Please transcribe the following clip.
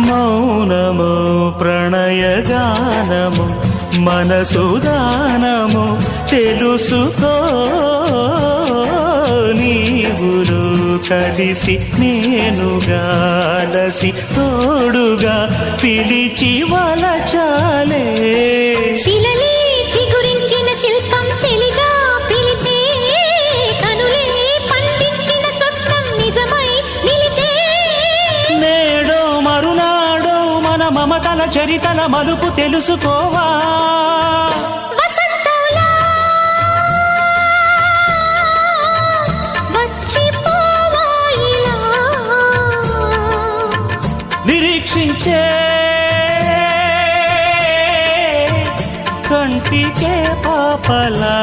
మౌనము ప్రణయగానము మనసుదానము తెలుసుకో నీవులు కలిసి నేనుగాలసి తోడుగా పిలిచి వలచాలే శిలలే చిగురించిన శిల్పం చెలిగా పిలిచే కనులే పండించిన స్వప్నం నిజమై నిలిచే నేడో మరునాడో మన మమతల చరితల మలుపు తెలుసుకోవా వసంతంలా వచ్చిపోవా ఇలా నిరీక్షించే కంటికే పాపలా